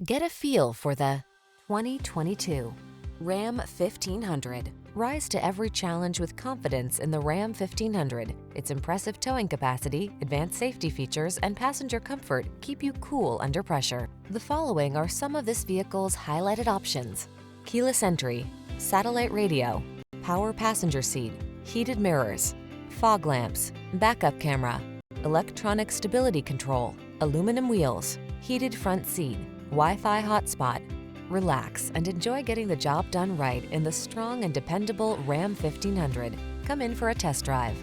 Get a feel for the 2022 Ram 1500. Rise to every challenge with confidence in the Ram 1500. Its impressive towing capacity, advanced safety features, and passenger comfort keep you cool under pressure. The following are some of this vehicle's highlighted options: keyless entry, satellite radio, power passenger seat, heated mirrors, fog lamps, backup camera, electronic stability control, aluminum wheels, heated front seat, Wi-Fi hotspot. Relax and enjoy getting the job done right in the strong and dependable Ram 1500. Come in for a test drive.